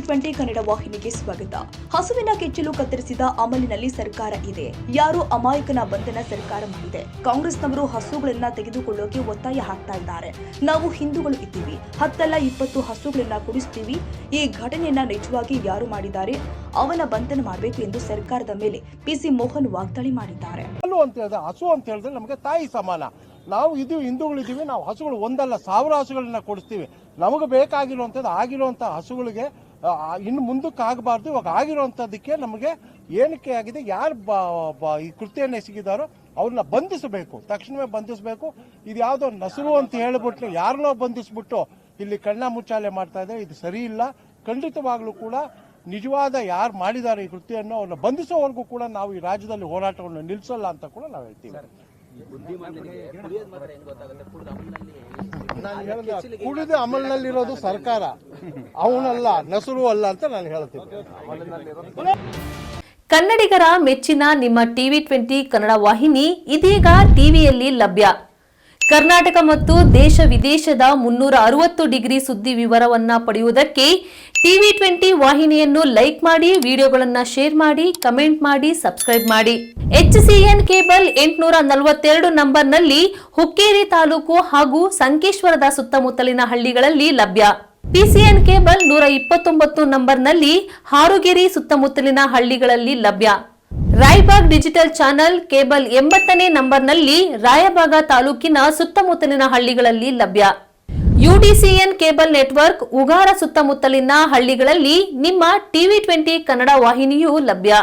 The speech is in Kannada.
TV20 ಕನ್ನಡ ವಾಹಿನಿಗೆ ಸ್ವಾಗತ. ಹಸುವಿನ ಕೆಚ್ಚಲು ಕತ್ತರಿಸಿದ ಅಮಲಿನಲ್ಲಿ ಸರ್ಕಾರ ಇದೆ. ಯಾರು ಅಮಾಯಕನ ಬಂಧನ ಸರ್ಕಾರ ಮಾಡಿದೆ. ಕಾಂಗ್ರೆಸ್ನವರು ಹಸುಗಳನ್ನ ತೆಗೆದುಕೊಳ್ಳೋಕೆ ಒತ್ತಾಯ ಹಾಕ್ತಾ ಇದ್ದಾರೆ. ನಾವು ಹಿಂದೂಗಳು ಇದ್ದೀವಿ, 10 ಅಲ್ಲ 20 ಹಸುಗಳನ್ನ ಕುಡಿಸ್ತೀವಿ. ಈ ಘಟನೆಯನ್ನ ನಿಜವಾಗಿ ಯಾರು ಮಾಡಿದ್ದಾರೆ ಅವನ ಬಂಧನ ಮಾಡಬೇಕು ಎಂದು ಸರ್ಕಾರದ ಮೇಲೆ ಪಿಸಿ ಮೋಹನ್ ವಾಗ್ದಾಳಿ ಮಾಡಿದ್ದಾರೆ. ಹಸು ಅಂತ ಹೇಳಿದ್ರೆ ನಮಗೆ ತಾಯಿ ಸಮಾನ. ನಾವು ಇದು ಹಿಂದೂಗಳಿದ್ದೀವಿ, ನಾವು ಹಸುಗಳು ಒಂದಲ್ಲ 1000 ಹಸುಗಳನ್ನ ಕೊಡಿಸ್ತೀವಿ. ನಮಗೆ ಬೇಕಾಗಿರುವಂಥದ್ದು ಆಗಿರುವಂಥ ಹಸುಗಳಿಗೆ ಇನ್ನು ಮುಂದಕ್ಕೆ ಆಗಬಾರ್ದು. ಇವಾಗ ಆಗಿರುವಂಥದ್ದಕ್ಕೆ ನಮಗೆ ಏನಕ್ಕೆ ಆಗಿದೆ, ಯಾರು ಈ ಕೃತ್ಯನ ಎಸಗಿದಾರೋ ಅವ್ರನ್ನ ಬಂಧಿಸಬೇಕು, ತಕ್ಷಣವೇ ಬಂಧಿಸಬೇಕು. ಇದು ಯಾವುದೋ ನಸರು ಅಂತ ಹೇಳ್ಬಿಟ್ಟು ಯಾರನ್ನೋ ಬಂಧಿಸ್ಬಿಟ್ಟು ಇಲ್ಲಿ ಕಣ್ಣ ಮುಚ್ಚಾಲೆ ಮಾಡ್ತಾ ಇದೆ. ಇದು ಸರಿ ಇಲ್ಲ. ಖಂಡಿತವಾಗ್ಲೂ ಕೂಡ ನಿಜವಾದ ಯಾರು ಮಾಡಿದ್ದಾರೆ ಈ ಕೃತ್ಯವನ್ನು ಅವ್ರನ್ನ ಬಂಧಿಸೋವರೆಗೂ ಕೂಡ ನಾವು ಈ ರಾಜ್ಯದಲ್ಲಿ ಹೋರಾಟವನ್ನು ನಿಲ್ಲಿಸಲ್ಲ ಅಂತ ಕೂಡ ನಾವು ಹೇಳ್ತೀವಿ. ಕುಡಿದ ಅಮಲ್ನಲ್ಲಿರೋದು ಸರ್ಕಾರ, ಅವನಲ್ಲ, ನಸರು ಅಲ್ಲ ಅಂತ ನಾನು ಹೇಳ್ತೀನಿ. ಕನ್ನಡಿಗರ ಮೆಚ್ಚಿನ ನಿಮ್ಮ TV20 ಕನ್ನಡ ವಾಹಿನಿ ಇದೀಗ ಟಿವಿಯಲ್ಲಿ ಲಭ್ಯ. ಕರ್ನಾಟಕ ಮತ್ತು ದೇಶ ವಿದೇಶದ 360 ಡಿಗ್ರಿ ಸುದ್ದಿ ವಿವರವನ್ನ ಪಡೆಯುವುದಕ್ಕೆ TV20 ವಾಹಿನಿಯನ್ನು ಲೈಕ್ ಮಾಡಿ, ವಿಡಿಯೋಗಳನ್ನು ಶೇರ್ ಮಾಡಿ, ಕಮೆಂಟ್ ಮಾಡಿ, ಸಬ್ಸ್ಕ್ರೈಬ್ ಮಾಡಿ. HCN ಕೇಬಲ್ 842 ನಂಬರ್ನಲ್ಲಿ ಹುಕ್ಕೇರಿ ತಾಲೂಕು ಹಾಗೂ ಸಂಕೇಶ್ವರದ ಸುತ್ತಮುತ್ತಲಿನ ಹಳ್ಳಿಗಳಲ್ಲಿ ಲಭ್ಯ. PCN ಕೇಬಲ್ 129 ನಂಬರ್ನಲ್ಲಿ ಹಾರುಗೆರೆ ಸುತ್ತಮುತ್ತಲಿನ ಹಳ್ಳಿಗಳಲ್ಲಿ ಲಭ್ಯ. ರಾಯಬಾಗ್ ಡಿಜಿಟಲ್ ಚಾನೆಲ್ ಕೇಬಲ್ 80ನೇ ನಂಬರ್ನಲ್ಲಿ ರಾಯಬಾಗ ತಾಲೂಕಿನ ಸುತ್ತಮುತ್ತಲಿನ ಹಳ್ಳಿಗಳಲ್ಲಿ ಲಭ್ಯ. UDCN ಕೇಬಲ್ ನೆಟ್ವರ್ಕ್ ಉಗಾರ ಸುತ್ತಮುತ್ತಲಿನ ಹಳ್ಳಿಗಳಲ್ಲಿ ನಿಮ್ಮ TV20 ಕನ್ನಡ ವಾಹಿನಿಯೂ ಲಭ್ಯ.